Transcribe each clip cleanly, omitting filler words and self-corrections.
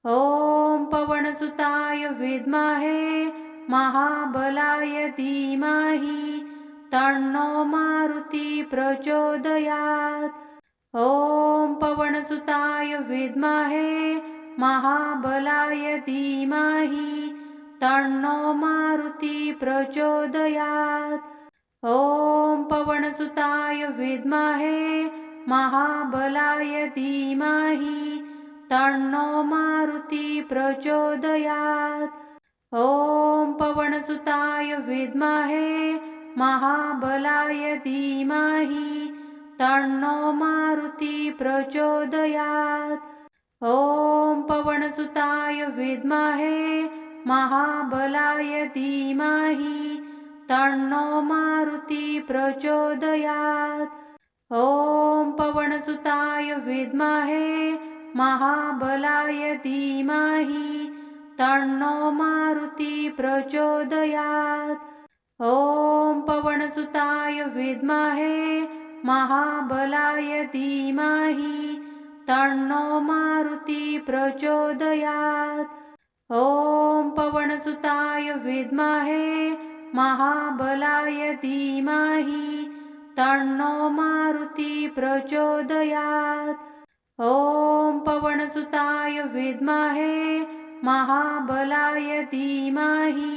ॐ पवनसुताय विद्महे महाबलाय धीमहि तन्नो मारुति प्रचोदयात्। ॐ पवनसुताय विद्महे महाबलाय धीमहि तन्नो मारुति प्रचोदयात्। ॐ पवनसुताय विद्महे महाबलाय धीमहि तन्नो मारुति प्रचोदयात्। ॐ पवनसुताय विद्महे महाबलाय धीमहि तन्नो मारुति प्रचोदयात्। ॐ पवनसुताय विद्महे महाबलाय धीमहि तन्नो मारुति प्रचोदयात्। ॐ पवनसुताय विद्महे महाबलाय धीमहि तन्नो मारुति प्रचोदयात्। ॐ पवनसुताय विद्महे महाबलाय धीमहि तन्नो मारुति प्रचोदयात्। ॐ पवनसुताय विद्महे महाबलाय धीमहि तन्नो मारुति प्रचोदयात्। ॐ पवनसुताय विद्महे महाबलाय धीमहि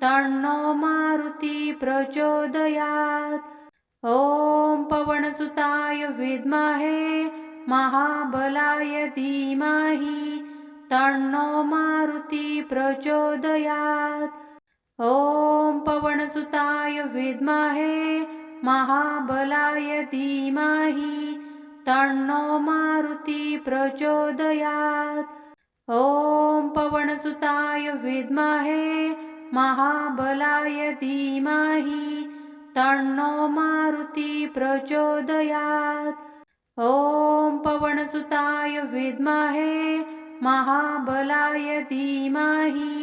तन्नो मारुति प्रचोदयात्। ॐ पवनसुताय विद्महे महाबलाय धीमहि तन्नो मारुति प्रचोदयात्। ॐ पवनसुताय विद्महे महाबलाय धीमहि तन्नो मारुति प्रचोदयात्। ॐ पवनसुताय विद्महे महाबलाय धीमहि तन्नो मारुति प्रचोदयात्। ॐ पवनसुताय विद्महे महाबलाय धीमहि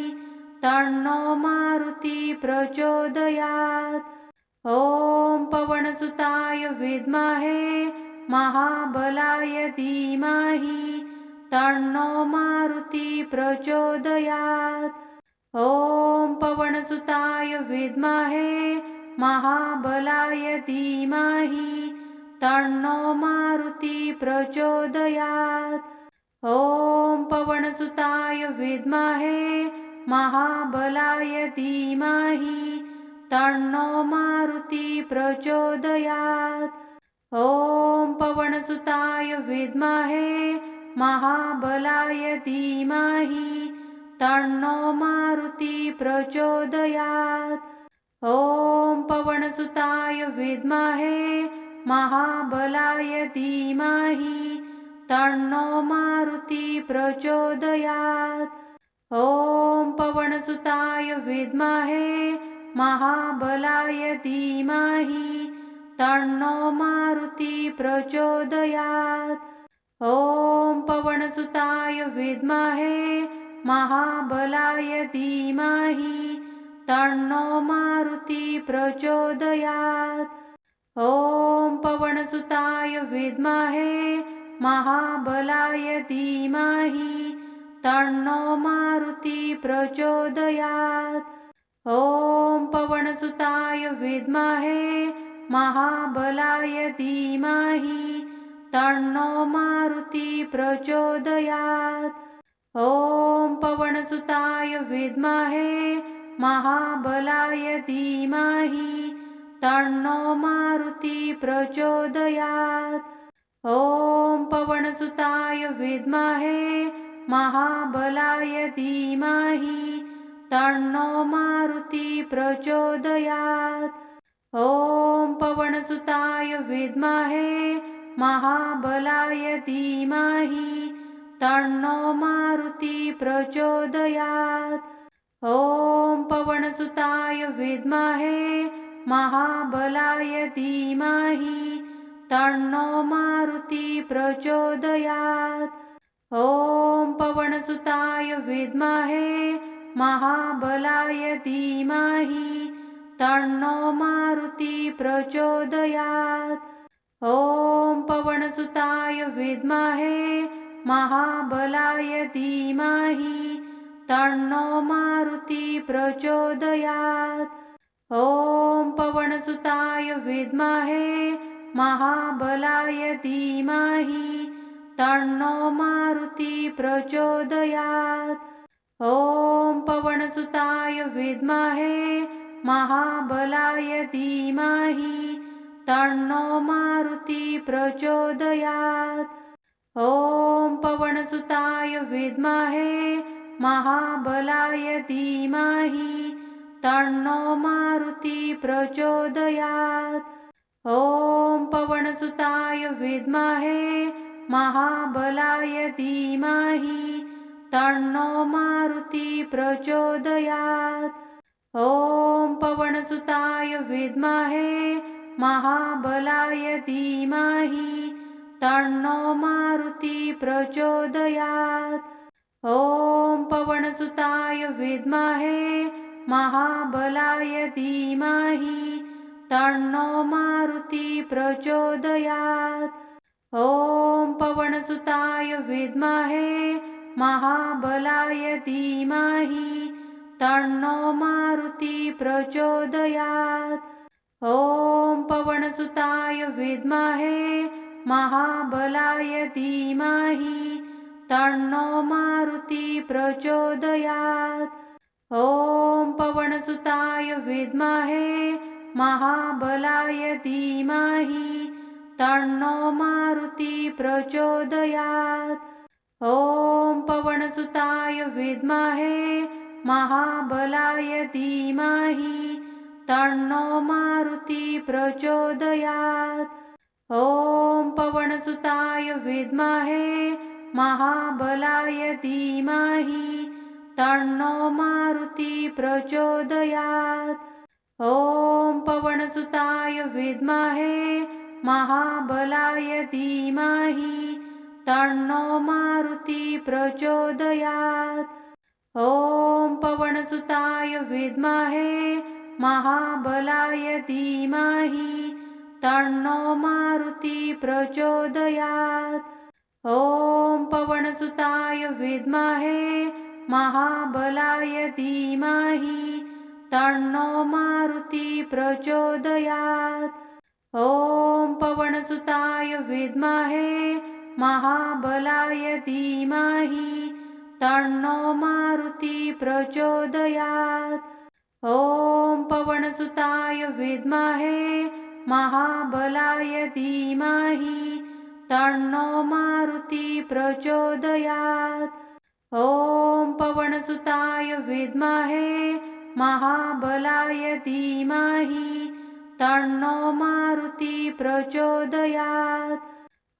तन्नो मारुति प्रचोदयात्। ॐ पवनसुताय विद्महे महाबलाय धीमहि तन्नो मारुति प्रचोदयात्। ॐ पवनसुताय विद्महे महाबलाय धीमहि तन्नो मारुति प्रचोदयात्। ॐ पवनसुताय विद्महे महाबलाय धीमहि तन्नो मारुति प्रचोदयात्। ॐ पवनसुताय विद्महे महाबलाय धीमहि तन्नो मारुति प्रचोदयात्। ॐ पवनसुताय विद्महे महाबलाय धीमहि तन्नो मारुति प्रचोदयात्। ॐ पवनसुताय विद्महे महाबलाय धीमहि तन्नो मारुति प्रचोदयात्। ॐ पवनसुताय विद्महे महाबलाय धीमहि तन्नो मारुति प्रचोदयात्। ॐ पवनसुताय विद्महे महाबलाय धीमहि तन्नो मारुति प्रचोदयात्। ॐ पवनसुताय विद्महे महाबलाय धीमहि तन्नो मारुति प्रचोदयात्। ॐ पवनसुताय विद्महे महाबलाय धीमहि तन्नो मारुति प्रचोदयात्। ॐ पवनसुताय विद्महे महाबलाय धीमहि तन्नो मारुति प्रचोदयात्। ॐ पवनसुताय विद्महे महाबलाय धीमहि तन्नो मारुति प्रचोदयात्। ॐ पवनसुताय विद्महे महाबलाय धीमहि तन्नो मारुति प्रचोदयात्। ॐ पवनसुताय विद्महे महाबलाय धीमहि तन्नो मारुति प्रचोदयात्। ॐ पवनसुताय विद्महे महाबलाय धीमहि तन्नो मारुति प्रचोदयात्। ॐ पवनसुताय विद्महे महाबलाय धीमहि तन्नो मारुति प्रचोदयात्। ॐ पवनसुताय विद्महे महाबलाय धीमहि तन्नो मारुति प्रचोदयात्। ॐ पवनसुताय विद्महे महाबलाय धीमहि तन्नो मारुति प्रचोदयात्। ॐ पवनसुताय विद्महे महाबलाय धीमहि तन्नो मारुति प्रचोदयात्। ॐ पवनसुताय विद्महे महाबलाय धीमहि तन्नो मारुति प्रचोदयात्। ॐ पवनसुताय विद्महे महाबलाय धीमहि तन्नो मारुति प्रचोदयात्। ॐ पवनसुताय विद्महे महाबलाय धीमहि तन्नो मारुति प्रचोदयात्। ॐ पवनसुताय विद्महे महाबलाय धीमहि तन्नो मारुति प्रचोदयात्। ॐ पवनसुताय विद्महे महाबलाय धीमहि तन्नो मारुति प्रचोदयात्। ॐ पवनसुताय विद्महे महाबलाय धीमहि तन्नो मारुति प्रचोदयात्। ॐ पवनसुताय विद्महे महाबलाय धीमहि तन्नो मारुति प्रचोदयात्। ॐ पवनसुताय विद्महे महाबलाय धीमहि तन्नो मारुति प्रचोदयात्। ॐ पवनसुताय विद्महे महाबलाय धीमहि तन्नो मारुति प्रचोदयात्। ॐ पवनसुताय विद्महे महाबलाय धीमहि तन्नो मारुति प्रचोदयात्। ॐ पवनसुताय विद्महे महाबलाय धीमहि तन्नो मारुति प्रचोदयात्। ॐ पवनसुताय विद्महे महाबलाय धीमहि तन्नो मारुति प्रचोदयात्। ॐ पवनसुताय विद्महे महाबलाय धीमहि तन्नो मारुति प्रचोदयात्।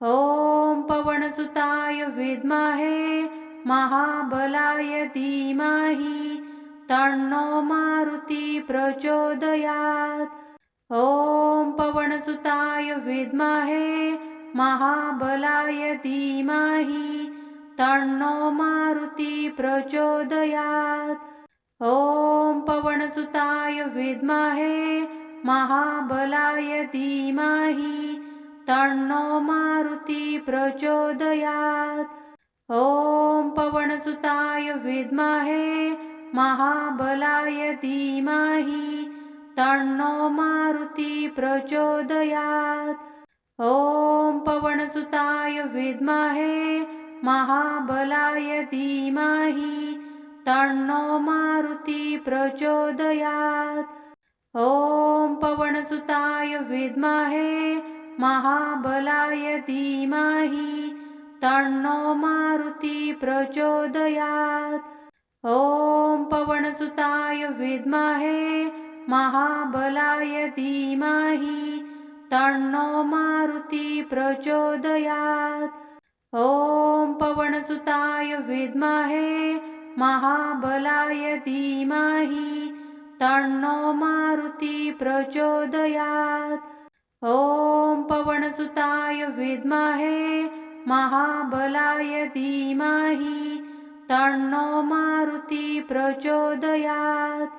ॐ पवनसुताय विद्महे महाबलाय धीमहि तन्नो मारुति प्रचोदयात्। ॐ पवनसुताय विद्महे महाबलाय धीमहि तन्नो मारुति प्रचोदयात्। ॐ पवनसुताय विद्महे महाबलाय धीमहि तन्नो मारुति प्रचोदयात्। ॐ पवनसुताय विद्महे महाबलाय धीमहि तन्नो मारुति प्रचोदयात्। ॐ पवनसुताय विद्महे महाबलाय धीमहि तन्नो मारुति प्रचोदयात्। ॐ पवनसुताय विद्महे महाबलाय धीमहि तन्नो मारुति प्रचोदयात्। ॐ पवनसुताय विद्महे महाबलाय धीमहि तन्नो मारुति प्रचोदयात्। ॐ पवनसुताय विद्महे महाबलाय धीमहि तन्नो मारुति प्रचोदयात्। ॐ पवनसुताय विद्महे महाबलाय धीमहि तन्नो मारुति प्रचोदयात्।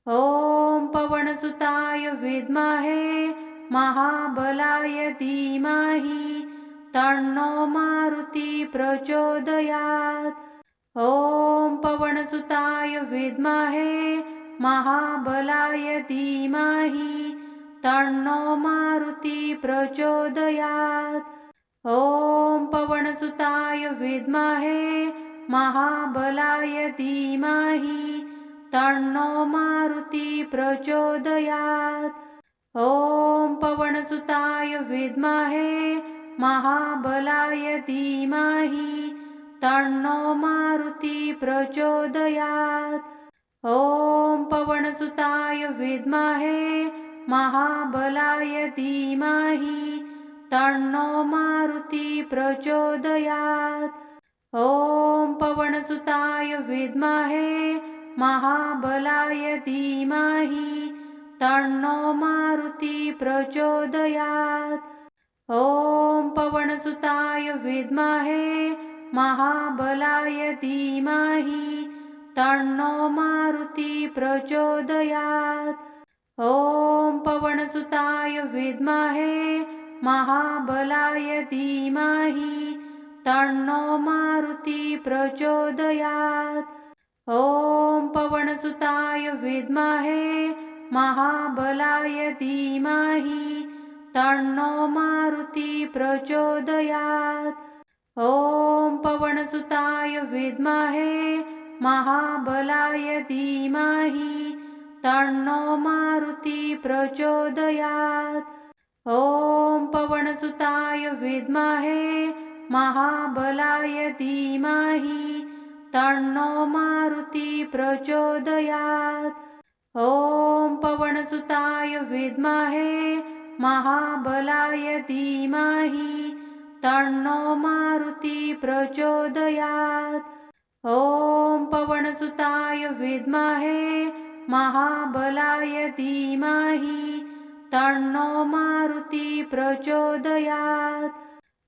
ॐ पवनसुताय विद्महे महाबलाय धीमहि तन्नो मारुती प्रचोदयात्। ॐ पवनसुताय विद्महे महाबलाय धीमहि तन्नो मारुती प्रचोदयात्। ॐ पवनसुताय विद्महे महाबलाय धीमहि तन्नो मारुती प्रचोदयात्। ॐ पवनसुताय विद्महे महाबलाय धीमहि तन्नो मारुती प्रचोदयात्। ॐ पवनसुताय विद्महे महाबलाय धीमहि तन्नो मारुती प्रचोदयात्। ॐ पवनसुताय विद्महे महाबलाय धीमहि तन्नो मारुती प्रचोदयात्। ॐ पवनसुताय विद्महे महाबलाय धीमहि तन्नो मारुती प्रचोदयात्। ॐ पवनसुताय विद्महे महाबलाय धीमहि तन्नो मारुती प्रचोदयात्। ॐ पवनसुताय विद्महे महाबलाय धीमहि तन्नो मारुती प्रचोदयात्। ॐ पवनसुताय विद्महे महाबलाय धीमहि तन्नो मारुती प्रचोदयात्। ॐ पवनसुताय विद्महे महाबलाय धीमहि तन्नो मारुती प्रचोदयात्। ॐ पवनसुताय विद्महे महाबलाय धीमहि तन्नो मारुती प्रचोदयात्। ॐ पवनसुताय विद्महे महाबलाय धीमहि तन्नो मारुती प्रचोदयात्।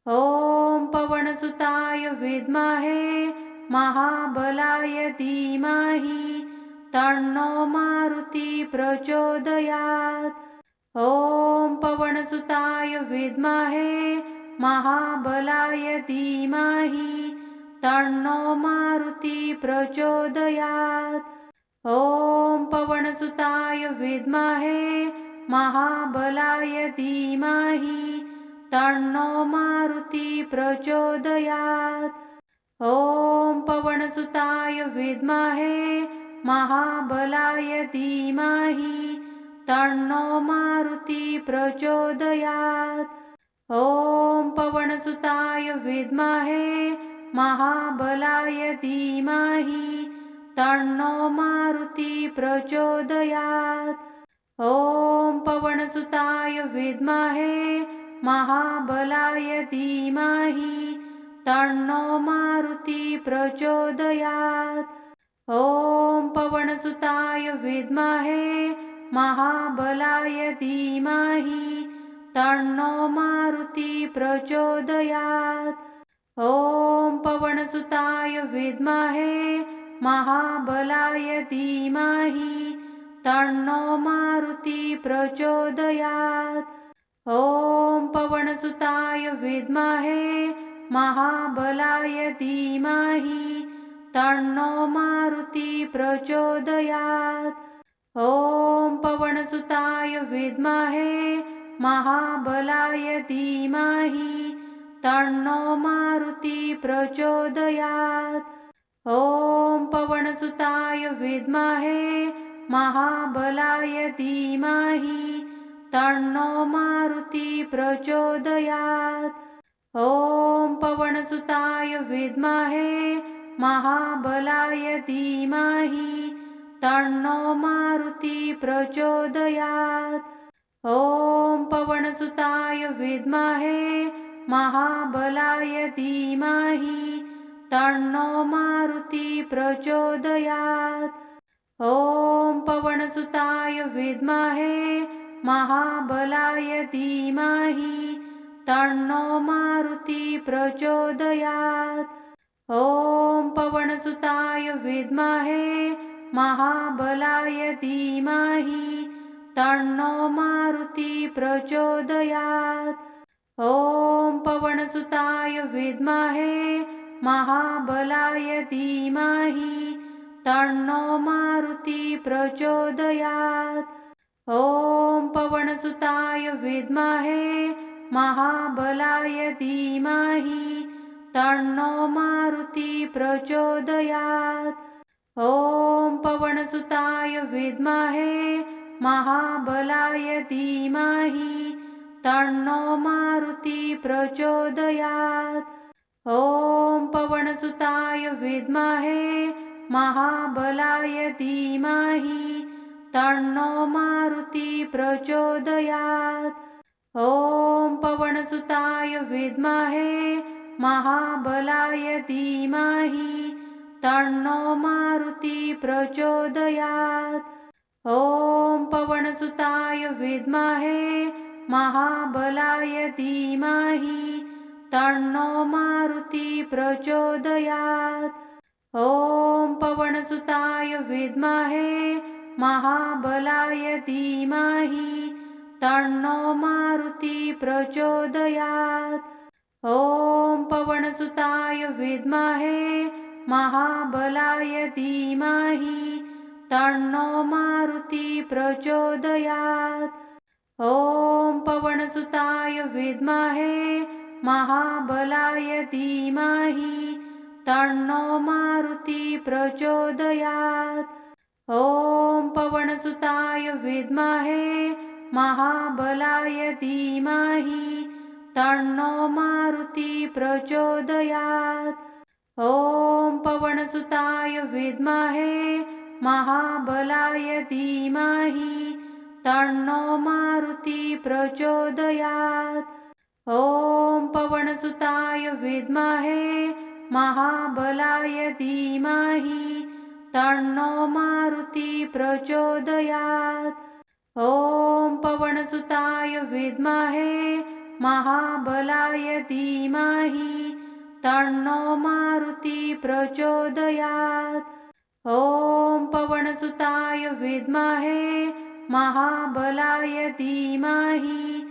ॐ पवनसुताय विद्महे महाबलाय धीमहि तन्नो मारुती प्रचोदयात्। ॐ पवनसुताय विद्महे महाबलाय धीमहि तन्नो मारुती प्रचोदयात्। ॐ पवनसुताय विद्महे महाबलाय धीमहि तन्नो मारुती प्रचोदयात्। ॐ पवनसुताय विद्महे महाबलाय धीमहि तन्नो मारुती प्रचोदयात्। ॐ पवनसुताय विद्महे महाबलाय धीमहि तन्नो मारुती प्रचोदयात्। ॐ पवनसुताय विद्महे महाबलाय धीमहि तन्नो मारुती प्रचोदयात्। ॐ पवनसुताय विद्महे महाबलाय धीमहि तन्नो मारुती प्रचोदयात्। ॐ पवनसुताय विद्महे महाबलाय धीमहि तन्नो मारुती प्रचोदयात्। ॐ पवनसुताय विद्महे महाबलाय धीमहि तन्नो मारुती प्रचोदयात्। ॐ पवनसुताय विद्महे महाबलाय धीमहि तन्नो मारुती प्रचोदयात्। ॐ पवनसुताय विद्महे महाबलाय धीमहि तन्नो मारुती प्रचोदयात्। ॐ पवनसुताय विद्महे महाबलाय धीमहि तन्नो मारुती प्रचोदयात्। ॐ पवनसुताय विद्महे महाबलाय धीमहि तन्नो मारुती प्रचोदयात्। ॐ पवनसुताय विद्महे महाबलाय धीमहि तन्नो मारुती प्रचोदयात्। ॐ पवनसुताय विद्महे महाबलाय धीमहि तन्नो मारुती प्रचोदयात्। ॐ पवनसुताय विद्महे महाबलाय धीमहि तन्नो मारुति प्रचोदयात्। ॐ पवनसुताय विद्महे महाबलाय धीमहि तन्नो मारुति प्रचोदयात्। ॐ पवनसुताय विद्महे महाबलाय धीमहि तन्नो मारुति प्रचोदयात्। ॐ पवनसुताय विद्महे महाबलाय धीमहि तन्नो मारुति प्रचोदयात्। ॐ पवनसुताय विद्महे महाबलाय धीमहि तन्नो मारुति प्रचोदयात्। ॐ पवनसुताय विद्महे महाबलाय धीमहि तन्नो मारुति प्रचोदयात्। ॐ पवनसुताय विद्महे महाबलाय धीमहि तन्नो मारुति प्रचोदयात्। ॐ पवनसुताय विद्महे महाबलाय धीमहि तन्नो मारुति प्रचोदयात्। ॐ पवनसुताय विद्महे महाबलाय धीमहि तन्नो मारुति प्रचोदयात्। ॐ पवनसुताय विद्महे महाबलाय धीमहि तन्नो मारुति प्रचोदयात्। ॐ पवनसुताय विद्महे महाबलाय धीमहि तन्नो मारुति प्रचोदयात्। ॐ पवनसुताय विद्महे महाबलाय धीमहि तन्नो मारुति प्रचोदयात्। ॐ पवनसुताय विद्महे महाबलाय धीमहि तन्नो मारुति प्रचोदयात्। ॐ पवनसुताय विद्महे महाबलाय धीमहि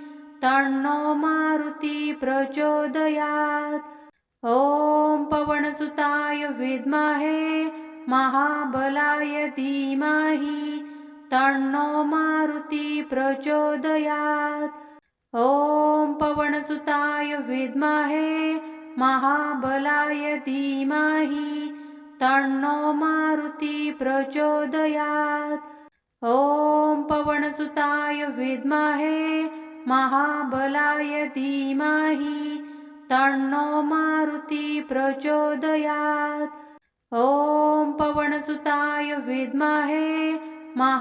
तन्नो मारुति प्रचोदयात्। ॐ पवनसुताय विद्महे महाबलाय धीमहि तन्नो मारुति प्रचोदयात्। ॐ पवनसुताय विद्महे महाबलाय धीमहि तन्नो मारुति प्रचोदयात्। ॐ पवनसुताय विद्महे महाबलाय धीमहि तन्नो मारुति प्रचोदयात्। ॐ पवनसुताय विद्महे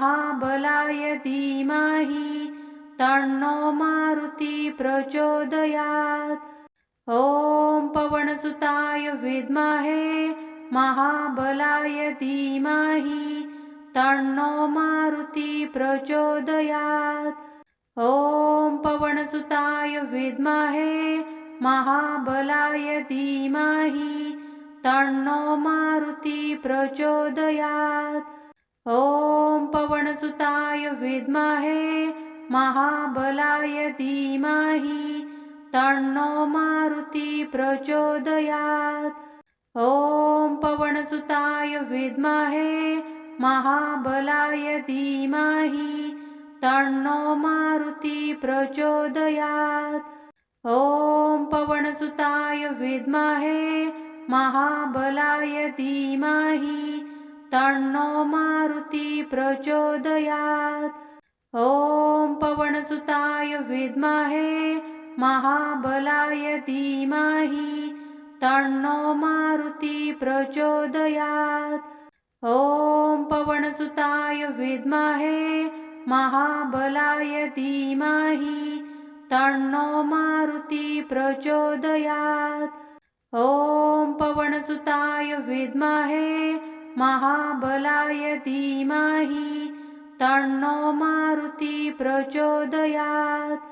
महाबलाय धीमहि तन्नो मारुति प्रचोदयात्। ॐ पवनसुताय विद्महे महाबलाय धीमहि तन्नो मारुति प्रचोदयात्। ॐ पवनसुताय विद्महे महाबलाय धीमहि तन्नो मारुति प्रचोदयात्। ॐ पवनसुताय विद्महे महाबलाय धीमहि तन्नो मारुति प्रचोदयात्। ॐ पवनसुताय विद्महे महाबलाय धीमहि तन्नो मारुति प्रचोदयात्। ॐ पवनसुताय विद्महे महाबलाय धीमहि तन्नो मारुति प्रचोदयात्। ॐ पवनसुताय विद्महे महाबलाय धीमहि तन्नो मारुति प्रचोदयात्। ॐ पवनसुताय विद्महे महाबलाय धीमहि तन्नो मारुति प्रचोदयात्। ॐ पवनसुताय विद्महे महाबलाय धीमहि तन्नो मारुति प्रचोदयात्।